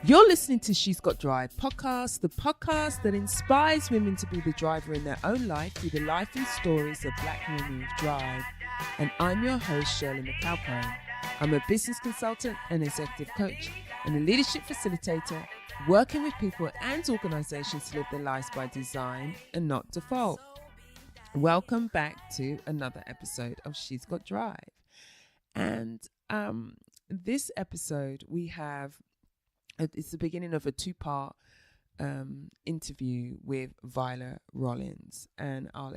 You're listening to She's Got Drive podcast, the podcast that inspires women to be the driver in their own life through the life and stories of Black women with drive. And I'm your host, Shirley McAlpine. I'm a business consultant and executive coach and a leadership facilitator, working with people and organizations to live their lives by design and not default. Welcome back to another episode of She's Got Drive. And this episode we have, it's the beginning of a two-part interview with Vyla Rollins, and I'll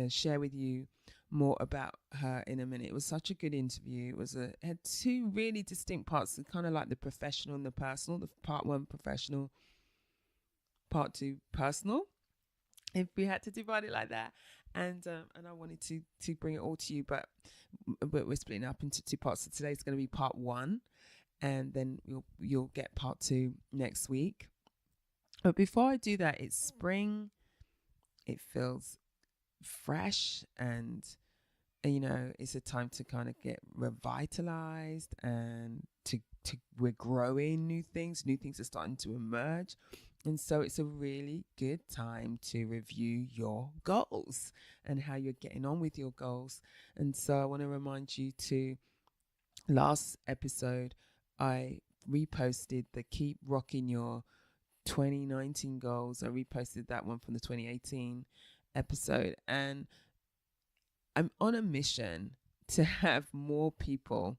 share with you more about her in a minute. It was such a good interview. It had two really distinct parts, kind of like the professional and the personal. The part one professional, part two personal, if we had to divide it like that. And I wanted to bring it all to you, but we're splitting up into two parts. So today's going to be part one, and then you'll get part two next week. But before I do that, it's spring. It feels fresh, and you know, it's a time to kind of get revitalized, and we're growing new things are starting to emerge. And so it's a really good time to review your goals and how you're getting on with your goals. And so I want to remind you to, last episode, I reposted the Keep Rocking Your 2019 goals. I reposted that one from the 2018 episode. And I'm on a mission to have more people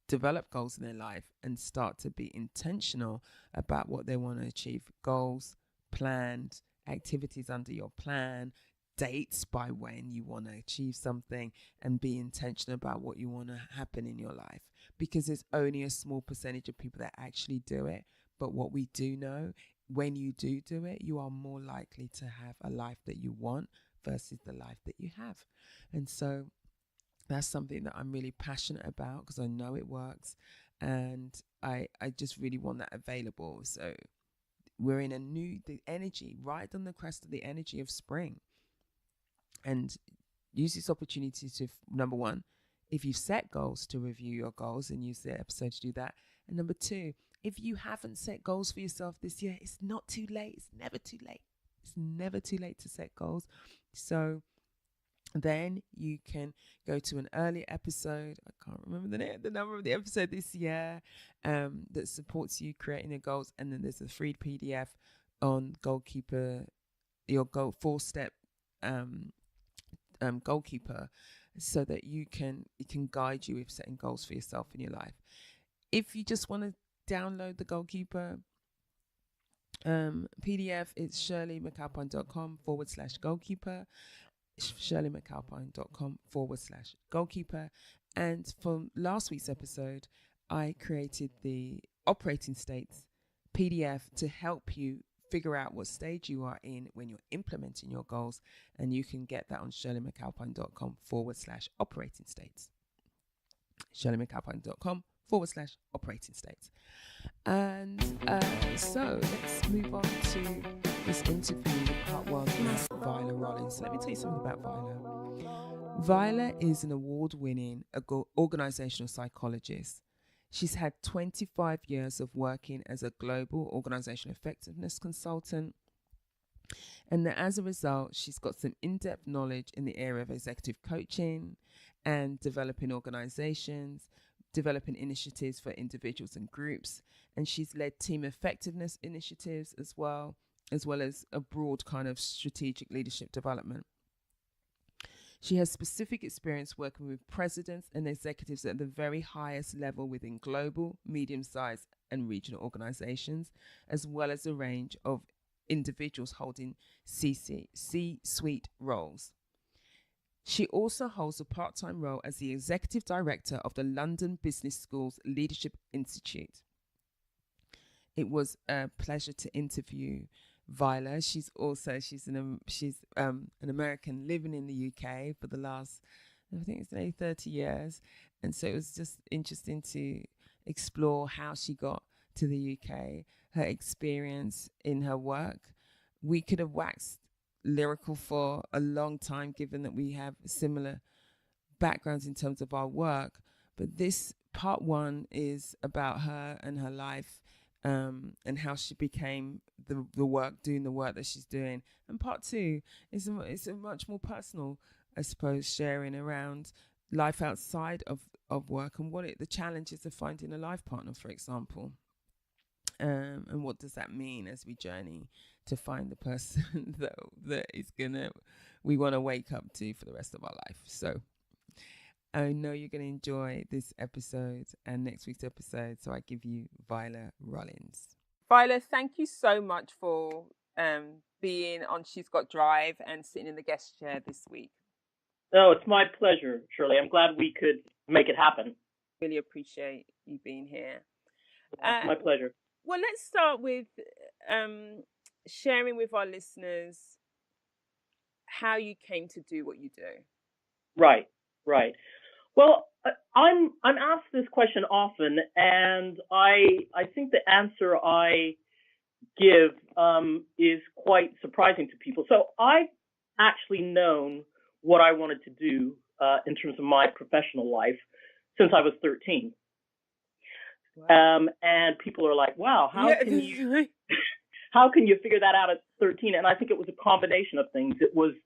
develop goals in their life and start to be intentional about what they want to achieve. Goals, planned activities under your plan, dates by when you want to achieve something, and be intentional about what you want to happen in your life, because there's only a small percentage of people that actually do it. But what we do know, when you do it, you are more likely to have a life that you want versus the life that you have. And so that's something that I'm really passionate about, because I know it works, and I just really want that available. So we're in the energy, right on the crest of the energy of spring, and use this opportunity to, number one, if you've set goals, to review your goals and use the episode to do that. And number two, if you haven't set goals for yourself this year, it's not too late. It's never too late. It's never too late to set goals. So then you can go to an early episode. I can't remember the number of the episode this year, that supports you creating your goals. And then there's a free PDF on Goalkeeper, your goal 4-step Goalkeeper, so that it can guide you with setting goals for yourself in your life. If you just want to download the Goalkeeper PDF, it's shirleymcalpine.com/Goalkeeper. shirleymcalpine.com/Goalkeeper. And from last week's episode, I created the operating states PDF to help you figure out what stage you are in when you're implementing your goals. And you can get that on shirleymcalpine.com/operating states. shirleymcalpine.com/operating states. And so let's move on to this interview, part one with Vyla Rollins. So let me tell you something about Vyla. Vyla is an award-winning organizational psychologist. She's had 25 years of working as a global organizational effectiveness consultant. And as a result, she's got some in-depth knowledge in the area of executive coaching and developing organizations, developing initiatives for individuals and groups. And she's led team effectiveness initiatives as well as a broad kind of strategic leadership development. She has specific experience working with presidents and executives at the very highest level within global, medium-sized and regional organizations, as well as a range of individuals holding C-suite roles. She also holds a part-time role as the executive director of the London Business School's Leadership Institute. It was a pleasure to interview Vyla. She's an American living in the UK for the last, I think it's nearly 30 years. And so it was just interesting to explore how she got to the UK, her experience in her work. We could have waxed lyrical for a long time, given that we have similar backgrounds in terms of our work. But this part one is about her and her life, and how she became doing the work that she's doing. And part two is it's a much more personal, I suppose, sharing around life outside of work and the challenges of finding a life partner, for example. And what does that mean as we journey to find the person that is we want to wake up to for the rest of our life. So I know you're going to enjoy this episode and next week's episode. So I give you Vyla Rollins. Vyla, thank you so much for being on She's Got Drive and sitting in the guest chair this week. Oh, it's my pleasure, Shirley. I'm glad we could make it happen. Really appreciate you being here. My pleasure. Well, let's start with sharing with our listeners how you came to do what you do. Right. Well, I'm asked this question often, and I think the answer I give is quite surprising to people. So I've actually known what I wanted to do in terms of my professional life since I was 13. Wow. And people are like, "Wow, how can you figure that out at 13?" And I think it was a combination of things. It was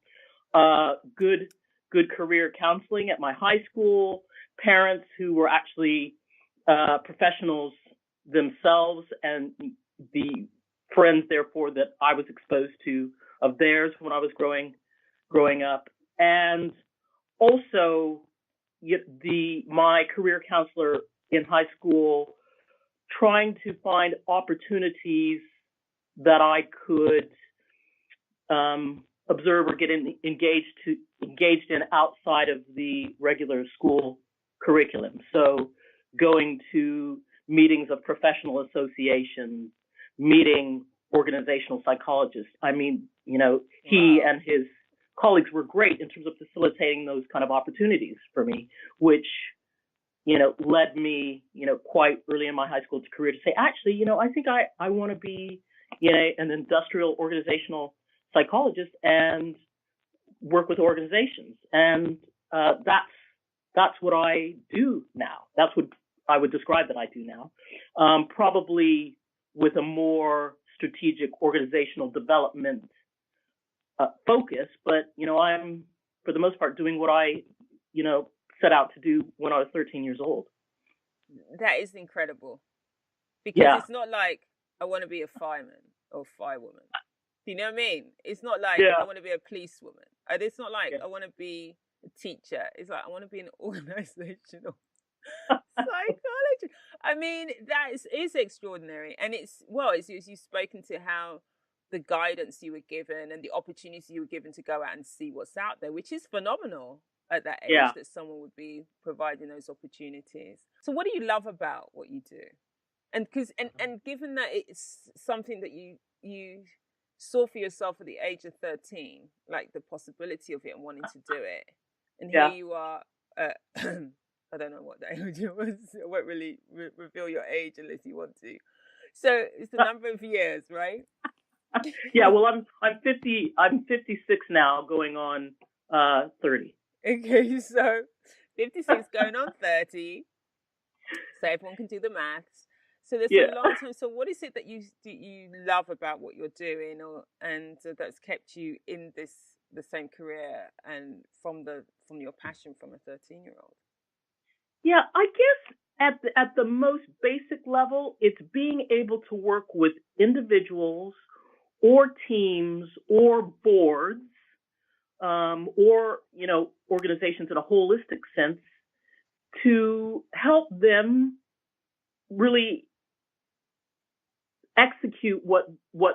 good career counseling at my high school, parents who were actually professionals themselves, and the friends, therefore, that I was exposed to of theirs when I was growing up, and also my career counselor in high school trying to find opportunities that I could observe or get engaged in outside of the regular school curriculum. So going to meetings of professional associations, meeting organizational psychologists. I mean, he and his colleagues were great in terms of facilitating those kind of opportunities for me, which, led me, quite early in my high school career to say, actually, I think I want to be, an industrial organizational psychologist and work with organizations. And that's what I do now. That's what I would describe that I do now, probably with a more strategic organizational development focus. But, I'm, for the most part, doing what I, set out to do when I was 13 years old. That is incredible. Because It's not like I want to be a fireman or firewoman. Do you know what I mean? It's not like I want to be a policewoman. It's not like I want to be a teacher. It's like I want to be an organizational psychologist. I mean, that is extraordinary. And it's you've spoken to how the guidance you were given and the opportunity you were given to go out and see what's out there, which is phenomenal at that age that someone would be providing those opportunities. So what do you love about what you do? And given that it's something that you saw for yourself at the age of 13, like the possibility of it and wanting to do it. And here you are, I don't know what the age was. I won't really reveal your age unless you want to. So it's the number of years, right? Yeah, well, I'm 50. I'm 56 now, going on 30. Okay, so 56 going on 30. So everyone can do the maths. So there's a long time. So what is it that you love about what you're doing, and that's kept you in the same career and from your passion from a 13-year-old? Yeah, I guess at the most basic level, it's being able to work with individuals or teams or boards or organizations in a holistic sense to help them really execute what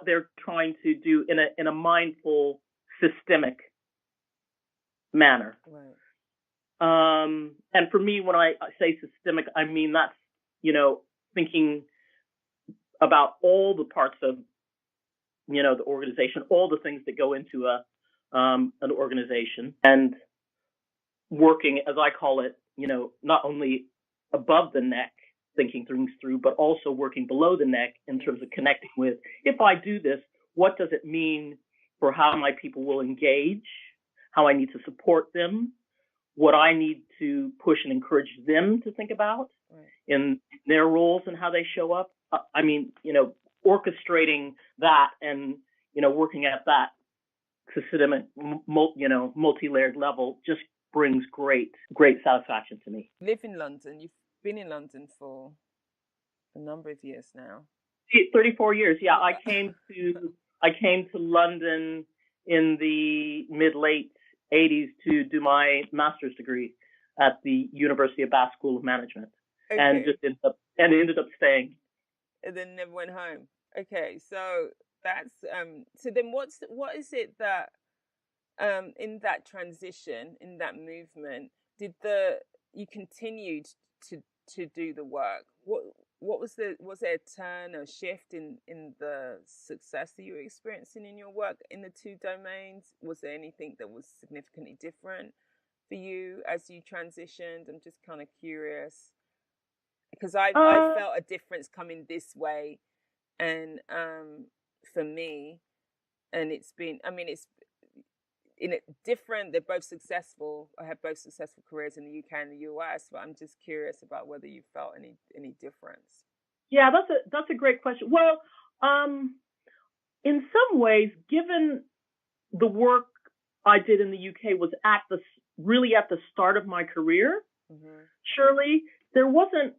they're trying to do in a mindful, systemic manner. Right. And for me, when I say systemic, I mean that's thinking about all the parts of the organization, all the things that go into an organization, and working, as I call it, not only above the neck, thinking things through, but also working below the neck in terms of connecting with, if I do this, what does it mean for how my people will engage, how I need to support them, what I need to push and encourage them to think about, in their roles and how they show up. I mean, orchestrating that and, working at that systemic, multi-layered level just brings great satisfaction to me. You live in London. You've been in London for a number of years now. 34 years. Yeah, I came to London in the mid-late 80s to do my master's degree at the University of Bath School of Management, and ended up staying. And then never went home. Okay, so that's so then what is it that in that transition, in that movement, you continued to do the work? Was there a turn or shift in the success that you were experiencing in your work in the two domains? Was there anything that was significantly different for you as you transitioned? I'm just kind of curious, because I felt a difference coming this way, and for me, and it's been, it's different. They're both successful. I have both successful careers in the UK and the US, but I'm just curious about whether you felt any difference. Yeah, that's a great question. Well, in some ways, given the work I did in the UK was really at the start of my career, Shirley, there wasn't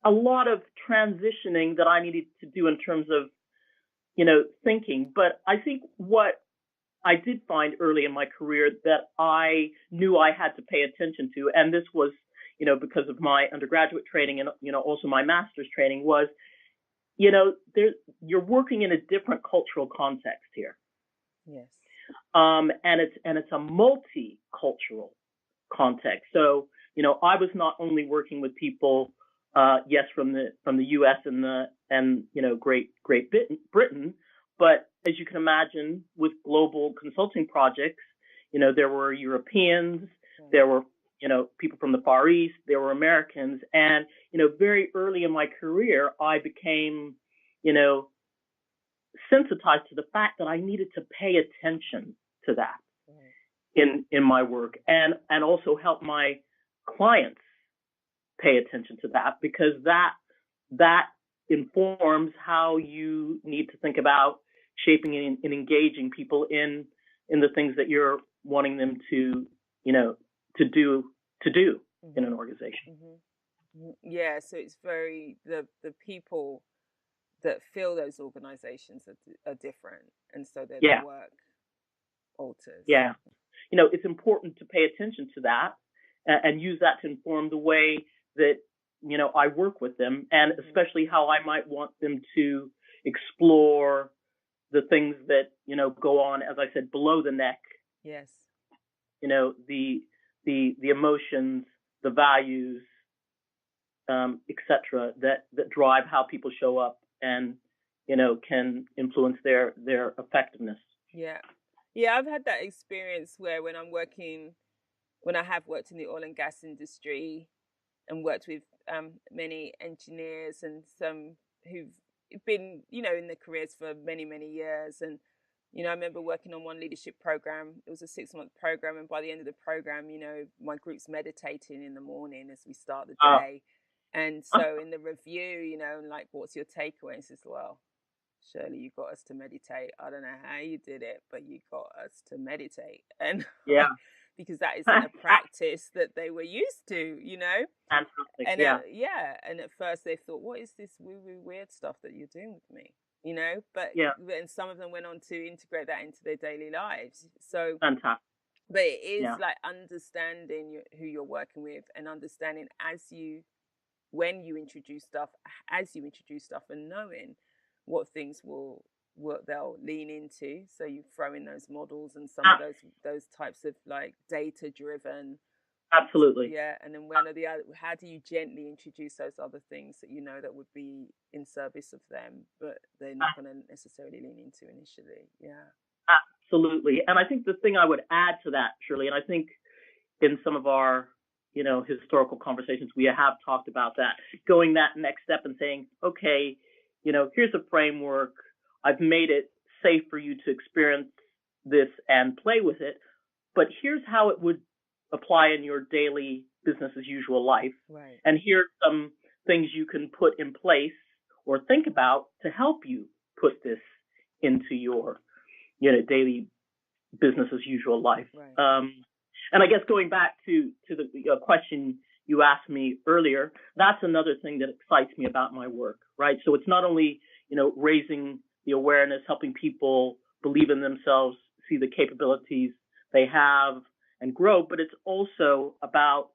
a lot of transitioning that I needed to do in terms of, thinking. But I think what I did find early in my career that I knew I had to pay attention to, and this was, because of my undergraduate training and, also my master's training, was, you're working in a different cultural context here. Yes. And it's a multicultural context. So, I was not only working with people, yes, from the U.S. and Great Britain, but as you can imagine, with global consulting projects, there were Europeans, there were people from the Far East, there were Americans, and very early in my career, I became sensitized to the fact that I needed to pay attention to that in my work, and also help my clients pay attention to that, because that informs how you need to think about shaping and engaging people in the things that you're wanting them to do in an organization. Yeah, so it's very the people that fill those organizations are different, and so their work alters. Yeah, it's important to pay attention to that and use that to inform the way that I work with them, and especially how I might want them to explore the things that go on, as I said, below the neck. Yes. The emotions, the values, etc. that drive how people show up and can influence their effectiveness. Yeah, I've had that experience where when I have worked in the oil and gas industry and worked with many engineers and some who've been in their careers for many years, and I remember working on one leadership program. It was a 6-month program, and by the end of the program, my group's meditating in the morning as we start the day. And so in the review, like, what's your takeaway? And says, well, Shirley, you got us to meditate. I don't know how you did it, but you got us to meditate. And because that isn't a practice that they were used to, Fantastic. And and at first they thought, what is this woo-woo weird stuff that you're doing with me? But then some of them went on to integrate that into their daily lives. So fantastic. But it is like understanding who you're working with, and understanding when you introduce stuff, and knowing what things they'll lean into. So you throw in those models and some of those types of like data driven. Absolutely. Yeah. And then one or the other, how do you gently introduce those other things that that would be in service of them, but they're not going to necessarily lean into initially? Yeah. Absolutely. And I think the thing I would add to that, Shirley, and I think in some of our historical conversations, we have talked about that, going that next step and saying, okay, here's a framework. I've made it safe for you to experience this and play with it, but here's how it would apply in your daily business as usual life. Right. And here's some things you can put in place or think about to help you put this into your, daily business as usual life. Right. And I guess going back to the question you asked me earlier, that's another thing that excites me about my work, right? So it's not only, raising the awareness, helping people believe in themselves, see the capabilities they have and grow, but it's also about,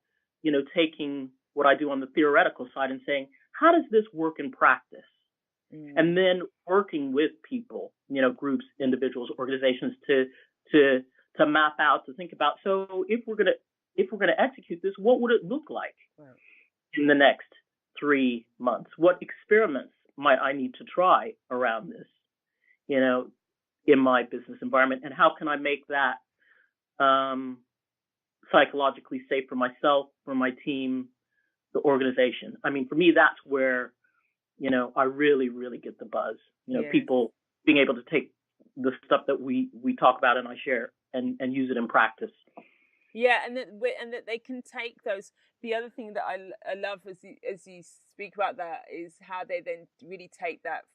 taking what I do on the theoretical side and saying, how does this work in practice? And then working with people, groups, individuals, organizations to map out, to think about. So if we're gonna execute this, what would it look like in the next 3 months? What experiments might I need to try around this, in my business environment, and how can I make that psychologically safe for myself, for my team, the organization? I mean, for me, that's where I really, really get the buzz. People being able to take the stuff that we talk about and I share and use it in practice. Yeah, and that they can take those. The other thing that I love as you speak about that is how they then really take that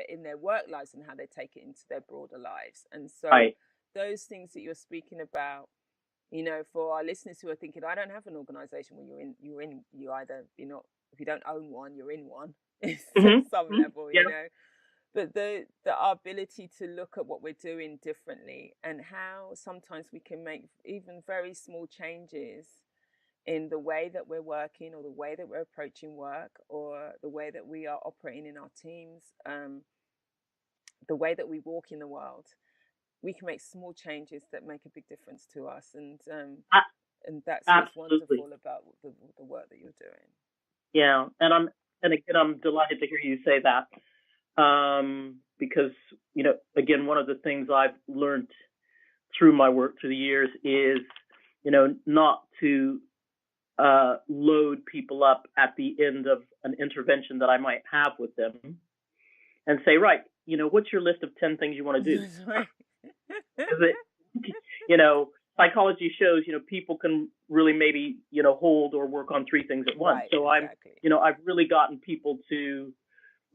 in their work lives and how they take it into their broader lives. And so those things that you're speaking about, for our listeners who are thinking, I don't have an organization. Well, you're not, if you don't own one, you're in one at some level, But our ability to look at what we're doing differently and how sometimes we can make even very small changes in the way that we're working or the way that we're approaching work or the way that we are operating in our teams, the way that we walk in the world. We can make small changes that make a big difference to us. And that's what's wonderful about the work that you're doing. Yeah. And I'm delighted to hear you say that. Because, again, one of the things I've learned through my work through the years is, not to load people up at the end of an intervention that I might have with them and say, right, what's your list of 10 things you want to do? Psychology shows, people can really maybe, hold or work on 3 things at once. Right, so exactly. I've really gotten people to,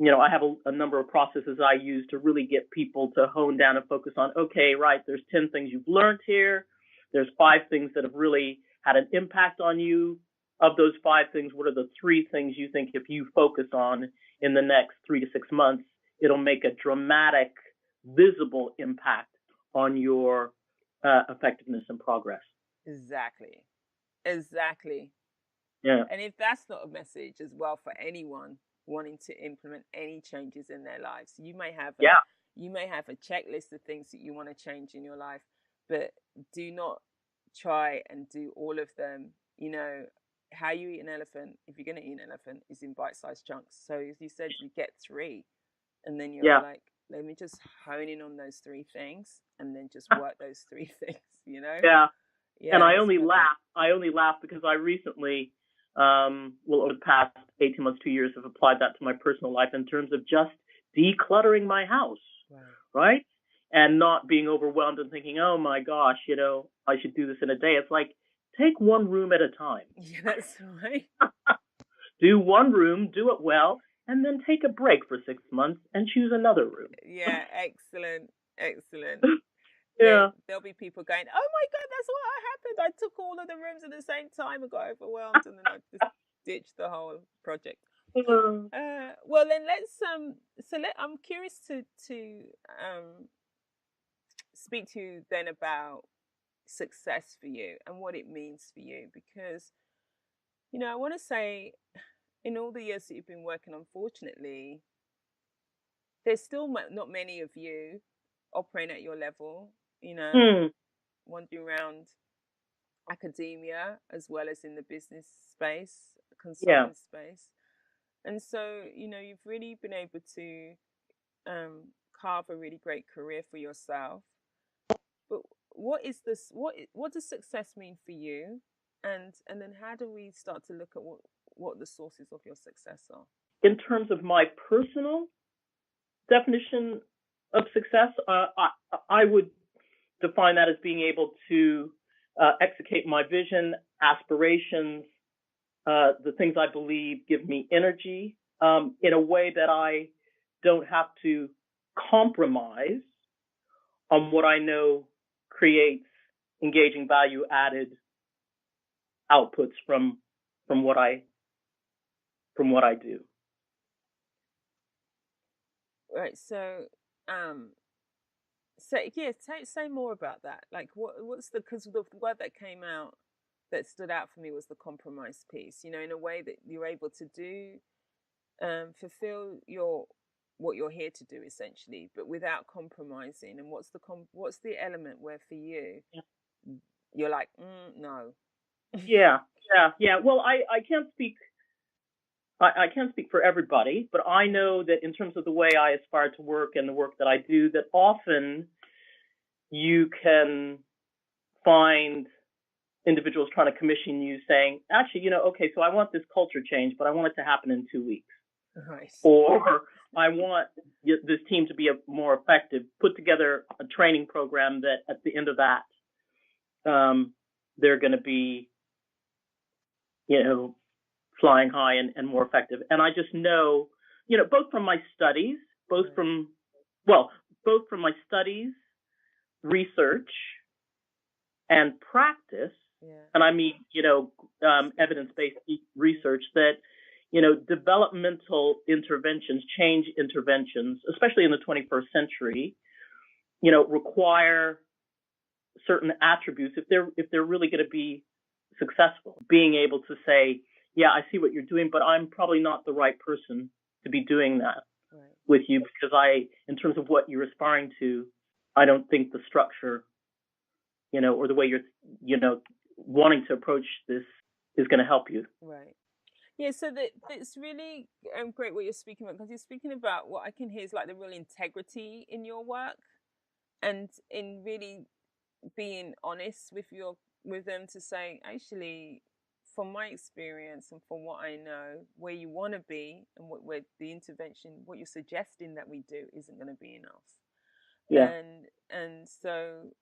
I have a number of processes I use to really get people to hone down and focus on, okay, right, there's 10 things you've learned here. There's 5 things that have really had an impact on you. Of those 5 things, what are the 3 things you think if you focus on in the next 3 to 6 months, it'll make a dramatic, visible impact on your effectiveness and progress? Exactly. Yeah. And if that's not a message as well for anyone wanting to implement any changes in their lives, you may have a checklist of things that you want to change in your life, but do not try and do all of them. How you eat an elephant, if you're going to eat an elephant, is in bite-sized chunks. So as you said, you get 3, and then you're like, let me just hone in on those 3 things and then just work those 3 things, Yeah. And I only laugh because I recently, over the past 18 months, 2 years, have applied that to my personal life in terms of just decluttering my house, right? And not being overwhelmed and thinking, oh my gosh, I should do this in a day. It's like, take one room at a time. Yeah, that's right. Do one room, do it well, and then take a break for 6 months and choose another room. Yeah, excellent. Yeah. There'll be people going, oh my God, that's what happened. I took all of the rooms at the same time and got overwhelmed, and then I just ditched the whole project. Well, then I'm curious to speak to you then about success for you and what it means for you, because I want to say, in all the years that you've been working, unfortunately, there's still not many of you operating at your level, wandering around academia as well as in the business space, consulting space. And so, you've really been able to carve a really great career for yourself. But what does success mean for you? And then how do we start to look at what the sources of your success are? In terms of my personal definition of success, I would define that as being able to execute my vision, aspirations, the things I believe give me energy in a way that I don't have to compromise on what I know creates engaging value added outputs from what I do. Right. So yeah, say more about that. Like, what's because the word that came out that stood out for me was the compromise piece. You know, in a way that you're able to do fulfill what you're here to do essentially, but without compromising. And what's the element where for you you're like, no. Yeah. Well, I can't speak. I can't speak for everybody, but I know that in terms of the way I aspire to work and the work that I do, that often you can find individuals trying to commission you saying, actually, okay, so I want this culture change, but I want it to happen in 2 weeks. Right. Or I want this team to be more effective, put together a training program that at the end of that, they're going to be, flying high and more effective. And I just know, both from my studies, research, and practice, and I mean, evidence-based research that, developmental interventions, change interventions, especially in the 21st century, require certain attributes if they're really going to be successful. Being able to say, yeah, I see what you're doing, but I'm probably not the right person to be doing that with you, because in terms of what you're aspiring to, I don't think the structure, or the way you're, wanting to approach this is going to help you. Right. Yeah, so it's really great what you're speaking about, because you're speaking about what I can hear is like the real integrity in your work, and in really being honest with them to say, actually, from my experience and from what I know, where you want to be and where the intervention, what you're suggesting that we do isn't going to be enough. Yeah. And so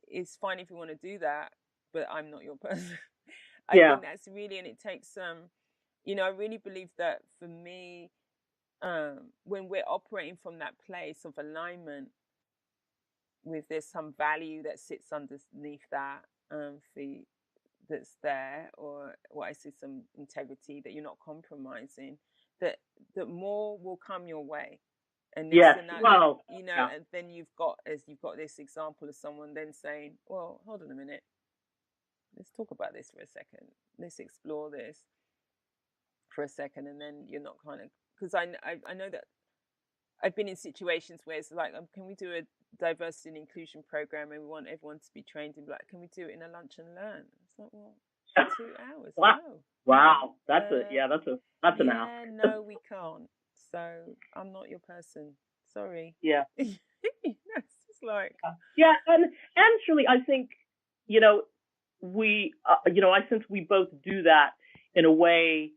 it's fine if you want to do that, but I'm not your person. I think that's really, and it takes I really believe that for me, when we're operating from that place of alignment, with there's some value that sits underneath that that's there, or what I see, some integrity, that you're not compromising, that more will come your way. And and then you've got this example of someone then saying, well, hold on a minute, let's talk about this for a second, let's explore this for a second. And then you're not kind of, because I know that I've been in situations where it's like, can we do a diversity and inclusion program and we want everyone to be trained in black? Can we do it in a lunch and learn? It's like, well, 2 hours. Wow. No. Wow. That's an ask. No, we can't. So I'm not your person. Sorry. Yeah. It's just like. Yeah, and truly, I think, since we both do that in a way,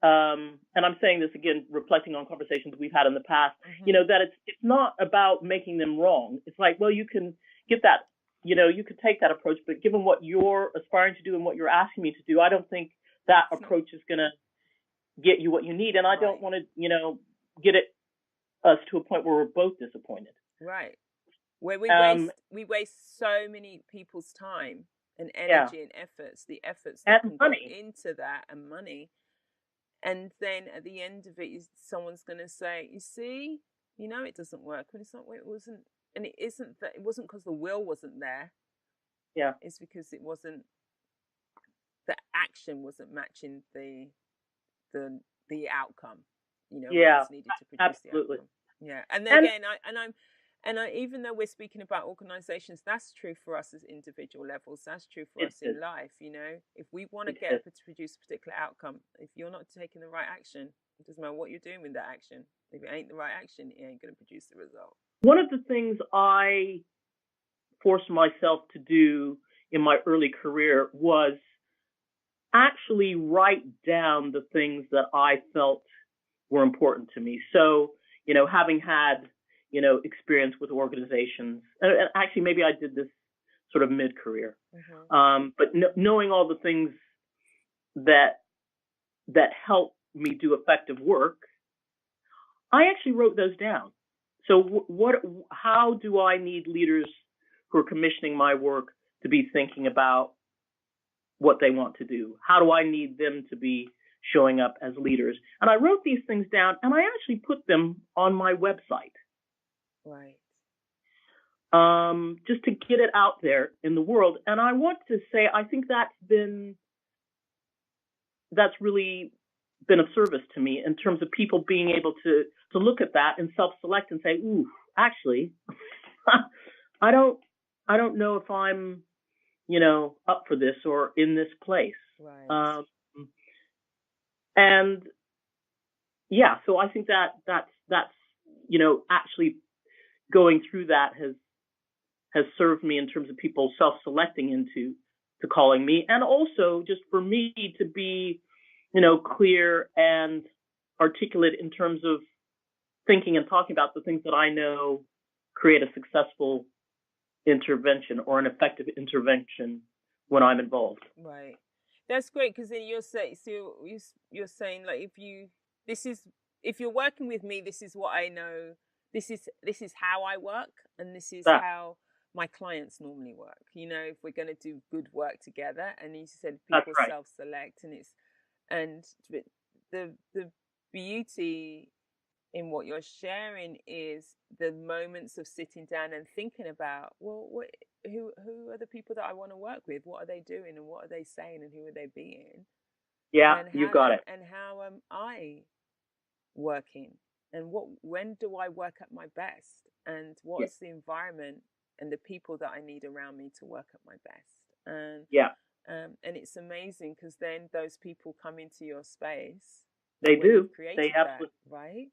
and I'm saying this again, reflecting on conversations we've had in the past, that it's not about making them wrong. It's like, well, you can get that, you could take that approach, but given what you're aspiring to do and what you're asking me to do, I don't think that approach is going to get you what you need. And I don't want to, get us to a point where we're both disappointed. Right. Where we waste so many people's time and energy and efforts, the efforts that can go into that, and money. And then at the end of it, someone's going to say, you see, it doesn't work. But it's not, it wasn't, and it isn't that, it wasn't because the will wasn't there. Yeah. It's because the action wasn't matching the outcome, what's needed to produce absolutely. The outcome. Yeah. And then again, even though we're speaking about organizations, that's true for us as individual levels. That's true for us in life. If we want to to produce a particular outcome, if you're not taking the right action, it doesn't matter what you're doing with that action. If it ain't the right action, it ain't going to produce the result. One of the things I forced myself to do in my early career was actually write down the things that I felt were important to me. So, having had, experience with organizations, and actually maybe I did this sort of mid-career, but knowing all the things that that help me do effective work, I actually wrote those down. So how do I need leaders who are commissioning my work to be thinking about what they want to do? How do I need them to be showing up as leaders? And I wrote these things down, and I actually put them on my website. Right. Just to get it out there in the world. And I want to say, I think that's really been of service to me in terms of people being able to look at that and self-select and say, ooh, actually, I don't know if I'm, up for this or in this place. Right. And yeah, so I think that's actually going through that has served me in terms of people self-selecting into calling me, and also just for me to be, clear and articulate in terms of thinking and talking about the things that I know create a successful intervention or an effective intervention when I'm involved. Right. That's great, because then you're saying, like, if you're working with me, this is what I know. This is how I work, and this is how my clients normally work. If we're going to do good work together, and you said people right. self-select, and the beauty in what you're sharing is the moments of sitting down and thinking about, well, who are the people that I want to work with? What are they doing, and what are they saying, and who are they being? Yeah, you got it. And how am I working? And when do I work at my best? And what's the environment and the people that I need around me to work at my best? And and it's amazing, because then those people come into your space. They do. They absolutely, right?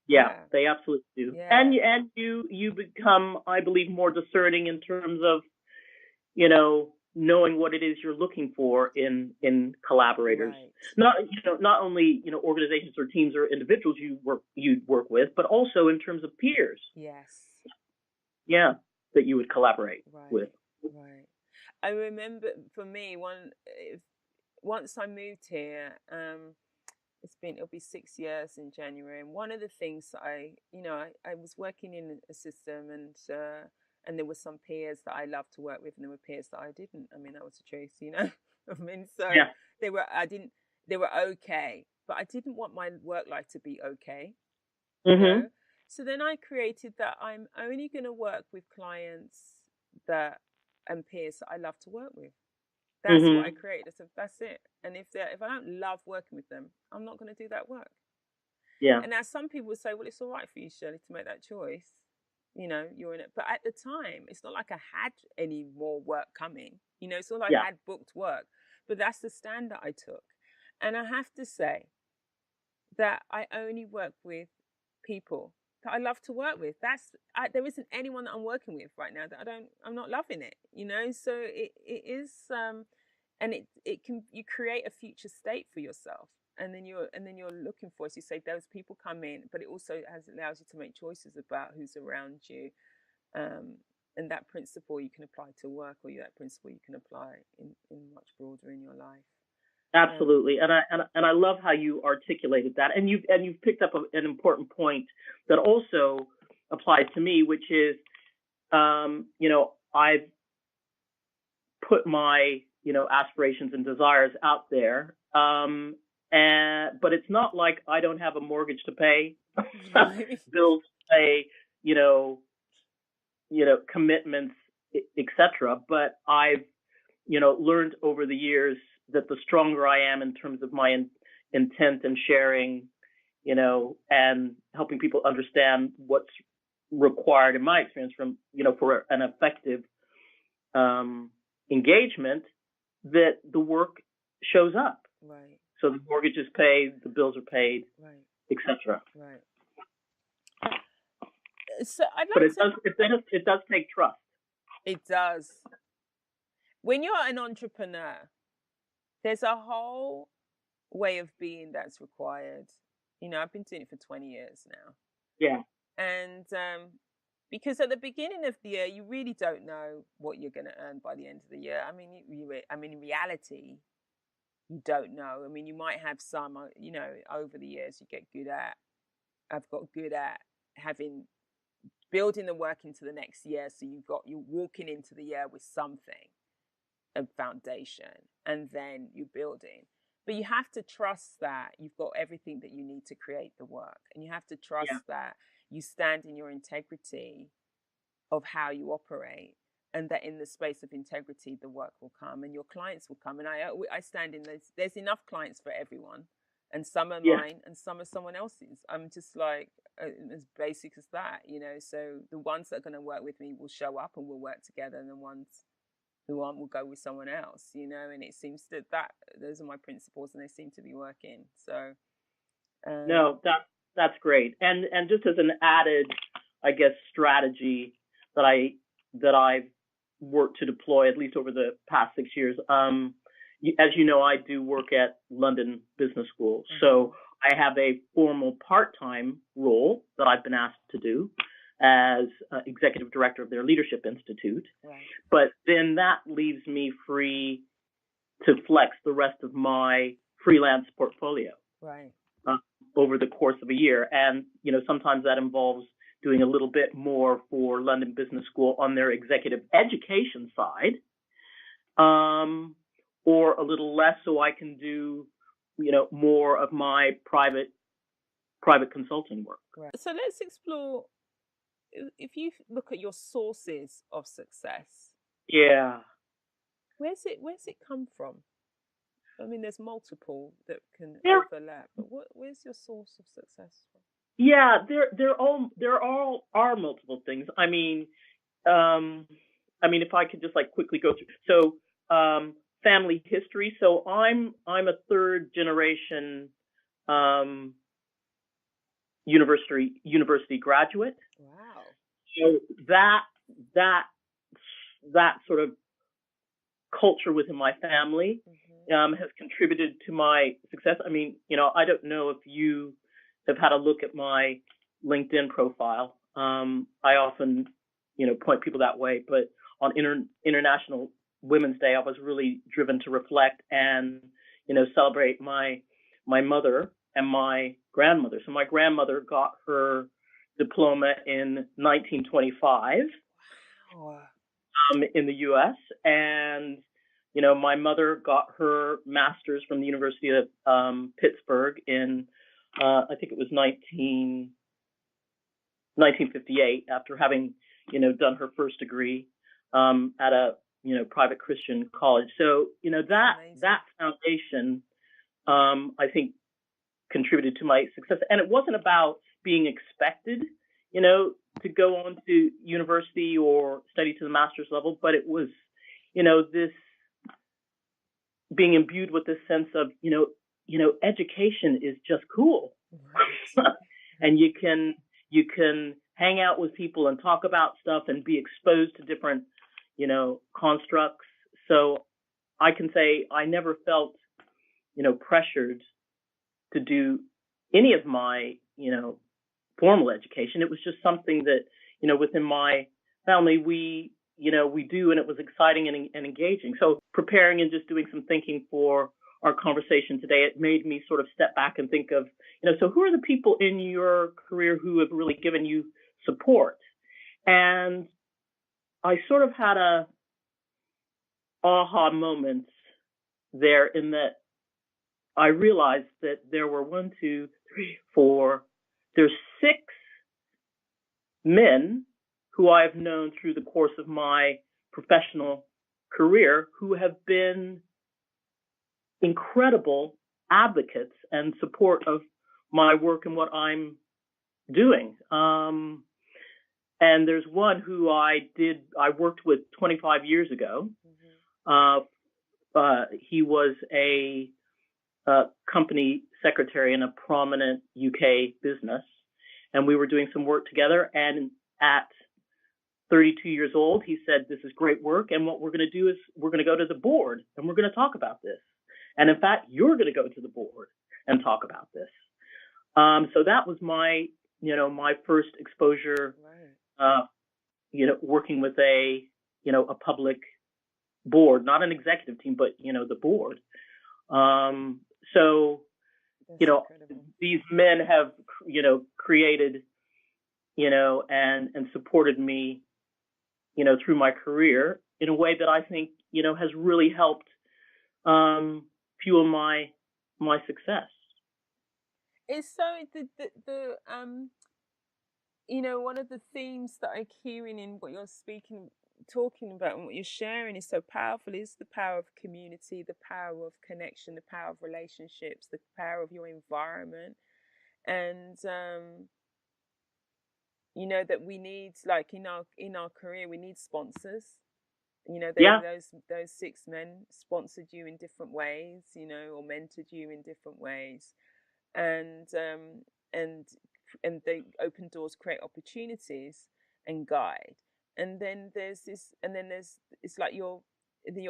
Yeah, they absolutely do. Yeah. And you become, I believe, more discerning in terms of, knowing what it is you're looking for in collaborators. Right. Not only, organizations or teams or individuals you work with, but also in terms of peers. Yes. Yeah, that you would collaborate with. Right. I remember, for me, once I moved here, it'll be 6 years in January, and one of the things that I was working in a system, and there were some peers that I loved to work with, and there were peers that I didn't. I mean, that was the truth, so they were okay, but I didn't want my work life to be okay. Mm-hmm. So then I created that I'm only going to work with clients and peers that I love to work with. That's what I created. So that's it. And if I don't love working with them, I'm not going to do that work. Yeah. And now some people would say, well, it's all right for you, Shirley, to make that choice. You're in it. But at the time, it's not like I had any more work coming. It's not like I had booked work. But that's the stand that I took. And I have to say that I only work with people that I love to work with. There isn't anyone that I'm working with right now that I'm not loving it. So it is, and you create a future state for yourself, and then you're looking for, as you say, those people come in, but it also allows you to make choices about who's around you, and that principle you can apply to work, or that principle you can apply in much broader in your life. Absolutely, and I love how you articulated that, and you've picked up an important point that also applies to me, which is, I've put my aspirations and desires out there, but it's not like I don't have a mortgage to pay, bills to pay, commitments, etc. But I've learned over the years that the stronger I am in terms of my intent and sharing, and helping people understand what's required in my experience from, for an effective engagement, that the work shows up. Right. So the mortgage is paid, the bills are paid, right, etc. Right. So it does take trust. It does. When you're an entrepreneur, there's a whole way of being that's required. I've been doing it for 20 years now. Yeah. And because at the beginning of the year, you really don't know what you're going to earn by the end of the year. I mean, in reality, you don't know. I mean, you might have some, over the years I've got good at having building the work into the next year. So you're walking into the year with something, a foundation, and then you're building. But you have to trust that you've got everything that you need to create the work. And you have to trust that you stand in your integrity of how you operate, and that in the space of integrity, the work will come and your clients will come. And I stand in there's enough clients for everyone. And some are mine and some are someone else's. I'm just like, as basic as that, so the ones that are going to work with me will show up and we'll work together. And the ones who aren't will go with someone else, and it seems that those are my principles and they seem to be working. So no, that's great. And just as an added, I guess, strategy that I've worked to deploy, at least over the past 6 years, as you know, I do work at London Business School. So I have a formal part-time role that I've been asked to do as executive director of their Leadership Institute. Right. But then that leaves me free to flex the rest of my freelance portfolio. Right. Over the course of a year. And, sometimes that involves doing a little bit more for London Business School on their executive education side, or a little less so I can do, more of my private consulting work. Right. So let's explore, if you look at your sources of success. Yeah. Where's it come from? I mean, there's multiple that can overlap, but where's your source of success from? Yeah, there are multiple things. I mean, if I could just quickly go through. So, family history. So I'm a third generation university graduate. Wow. So that sort of culture within my family has contributed to my success. I mean, I don't know if you have had a look at my LinkedIn profile. I often, point people that way, but on International Women's Day, I was really driven to reflect and, celebrate my mother and my grandmother. So my grandmother got her diploma in 1925 in the U.S. And, my mother got her master's from the University of Pittsburgh in, I think it was 1958, after having, done her first degree at a, private Christian college. So, that foundation, I think, contributed to my success. And it wasn't about being expected, to go on to university or study to the master's level, but it was, this being imbued with this sense of, education is just cool. And you can hang out with people and talk about stuff and be exposed to different, constructs. So I can say I never felt, pressured to do any of my, formal education. It was just something that, within my family, we do, and it was exciting and engaging. So preparing and just doing some thinking for our conversation today, it made me sort of step back and think of, so who are the people in your career who have really given you support? And I sort of had a aha moment there, in that I realized that there were 6 men who I've known through the course of my professional career who have been incredible advocates and support of my work and what I'm doing. And there's one who I worked with 25 years ago. He was a company secretary in a prominent UK business, and we were doing some work together. And at 32 years old, he said, "This is great work, and what we're going to do is we're going to go to the board and we're going to talk about this. And in fact, you're going to go to the board and talk about this." So that was my, my first exposure, working with a public board, not an executive team, but, the board. So, That's you know, incredible. these men have, created, and supported me, through my career in a way that I think, has really helped fuel my success. It's so the one of the themes that I'm hearing in what you're talking about, and what you're sharing is so powerful, is the power of community, the power of connection, the power of relationships, the power of your environment. And that we need, like, in our career, we need sponsors. Yeah. Those 6 men sponsored you in different ways, or mentored you in different ways, and and they open doors, create opportunities, and guide. And then it's like your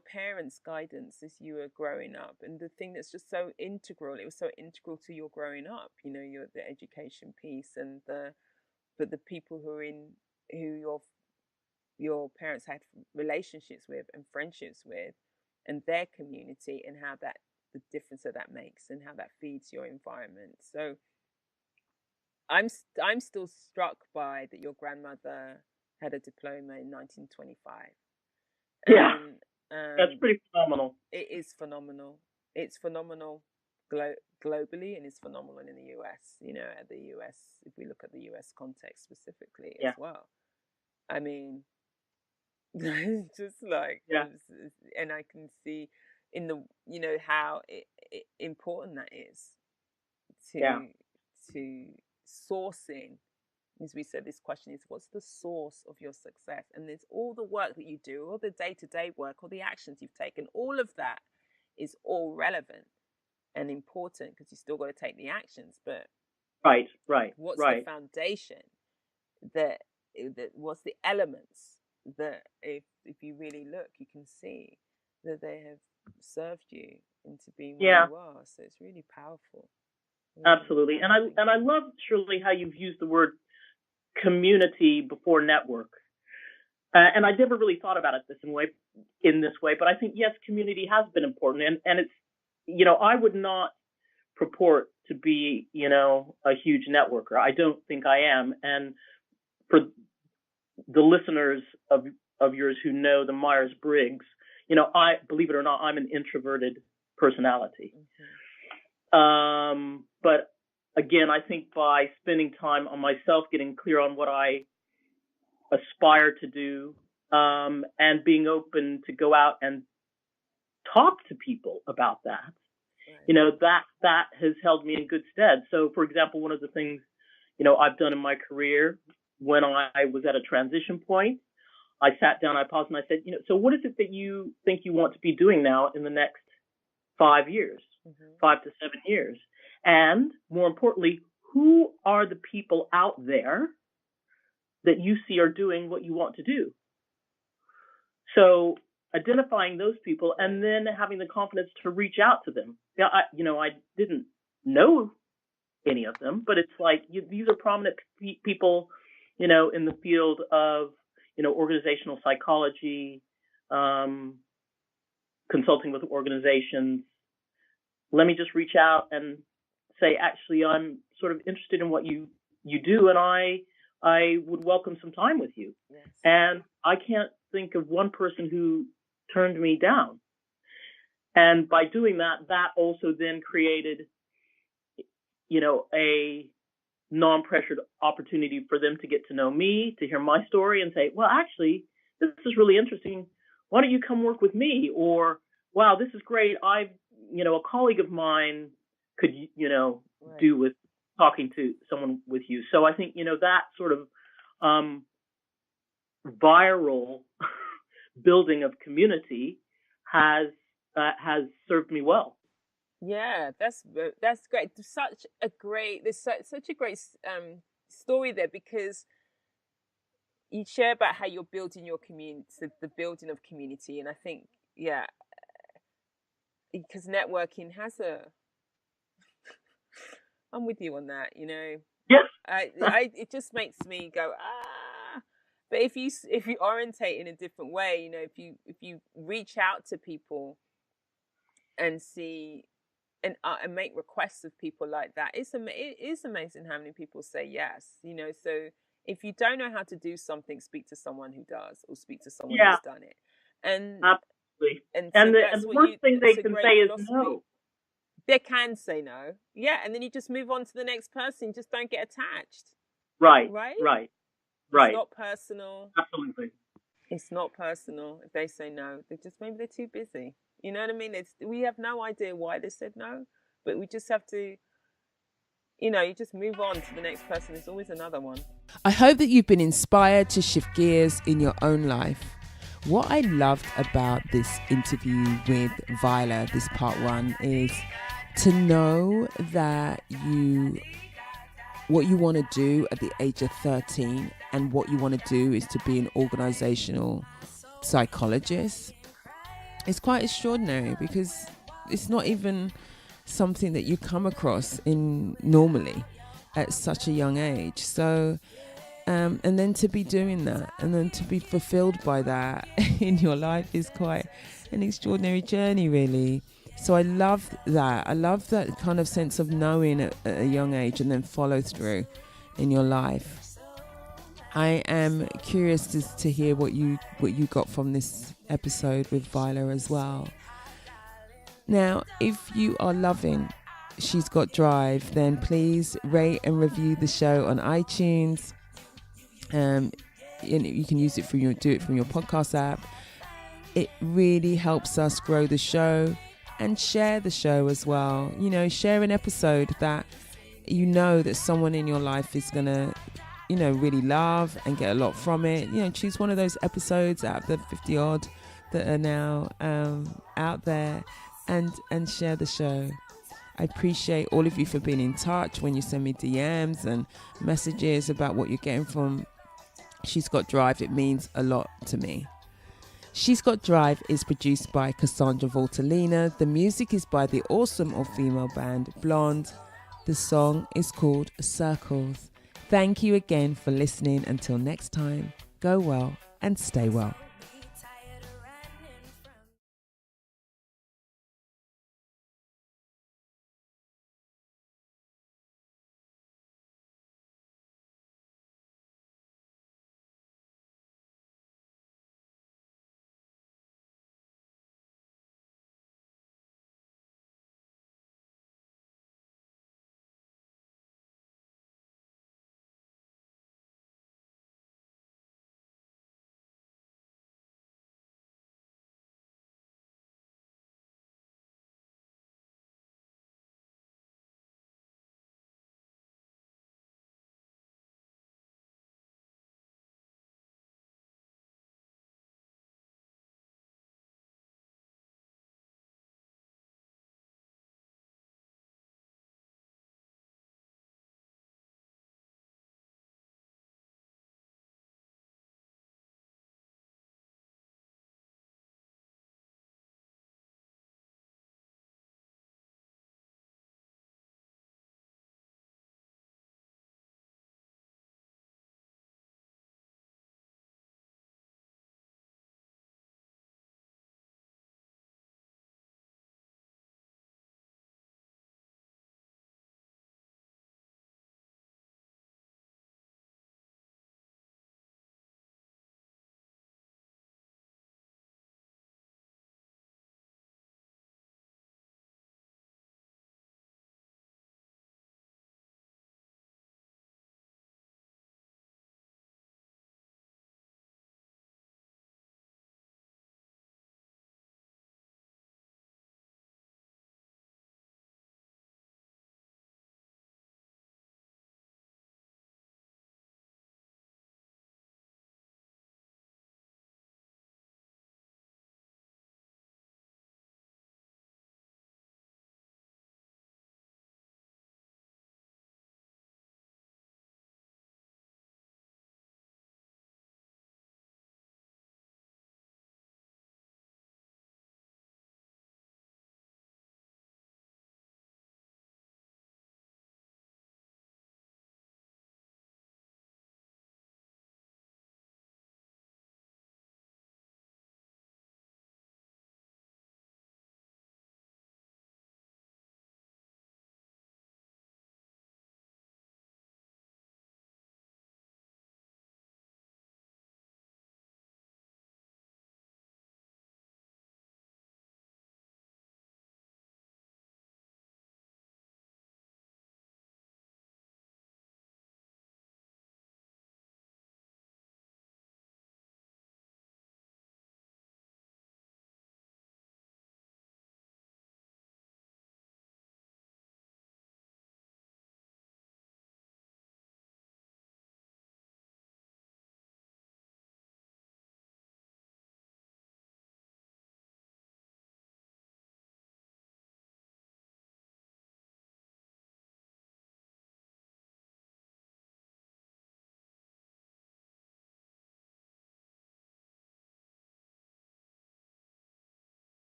parents' guidance as you were growing up, and the thing that's just so integral. It was so integral to your growing up. The education piece, and the people who your parents had relationships with and friendships with, and their community, and how that the difference that makes, and how that feeds your environment. So I'm still struck by that your grandmother had a diploma in 1925. Yeah. And That's pretty phenomenal. it is phenomenal. It's phenomenal globally, and it's phenomenal in the US. At the US, if we look at the US context specifically as well. I mean, just like, and I can see in the how important that is to sourcing. As we said, this question is, what's the source of your success? And there's all the work that you do, all the day-to-day work, all the actions you've taken, all of that is all relevant and important, because you still got to take the actions. But right. What's the foundation? What's the elements that, if you really look, you can see that they have served you into being where you are. So it's really powerful. Absolutely. And I love, Shirley, how you've used the word community before network. And I never really thought about it in this way, but I think, yes, community has been important. And it's, I would not purport to be, a huge networker. I don't think I am. And for the listeners of yours who know the Myers-Briggs, I, believe it or not, I'm an introverted personality. But again, I think by spending time on myself, getting clear on what I aspire to do, and being open to go out and talk to people about that, that has held me in good stead. So, for example, one of the things, I've done in my career, when I was at a transition point, I sat down, I paused, and I said, so what is it that you think you want to be doing now in the next 5 years, 5 to 7 years? And more importantly, who are the people out there that you see are doing what you want to do? So identifying those people, and then having the confidence to reach out to them. Yeah, I didn't know any of them, but it's like, these are prominent people, in the field of, organizational psychology, consulting with organizations. Let me just reach out and say, actually, I'm sort of interested in what you do, and I would welcome some time with you. Yes. And I can't think of one person who turned me down. And by doing that, that also then created, a non-pressured opportunity for them to get to know me, to hear my story, and say, well, actually, this is really interesting. Why don't you come work with me? Or, wow, this is great. A colleague of mine could, do with talking to someone with you. So I think, that sort of viral building of community has served me well. Yeah, that's great. There's such a great story there, because you share about how you're building your community, the building of community, and I think, because networking has I'm with you on that. Yes. It just makes me go, but if you orientate in a different way, if you reach out to people and see and make requests of people like that. It is amazing how many people say yes, so if you don't know how to do something, speak to someone who does, or speak to someone who's done it. And absolutely. And so the worst thing they can say is no. They can say no. Yeah. And then you just move on to the next person. Just don't get attached. Right. It's not personal. Absolutely. It's not personal. If they say no, maybe they're too busy. You know what I mean? We have no idea why they said no, but we just have to, you just move on to the next person. There's always another one. I hope that you've been inspired to shift gears in your own life. What I loved about this interview with Vyla, this part 1, is to know that what you want to do at the age of 13 and what you want to do is to be an organizational psychologist. It's quite extraordinary because it's not even something that you come across in normally at such a young age. So, and then to be doing that and then to be fulfilled by that in your life is quite an extraordinary journey, really. So I love that. I love that kind of sense of knowing at a young age and then follow through in your life. I am curious to hear what you got from this episode with Vyla as well. Now, if you are loving She's Got Drive, then please rate and review the show on iTunes. You can use it do it from your podcast app. It really helps us grow the show, and share the show as well. Share an episode that that someone in your life is gonna really love and get a lot from it. Choose one of those episodes out of the 50 odd that are now out there and share the show. I appreciate all of you for being in touch when you send me DMs and messages about what you're getting from She's Got Drive. It means a lot to me. She's Got Drive is produced by Cassandra Voltalina. The music is by the awesome all-female band Blonde. The song is called Circles. Thank you again for listening. Until next time, go well and stay well.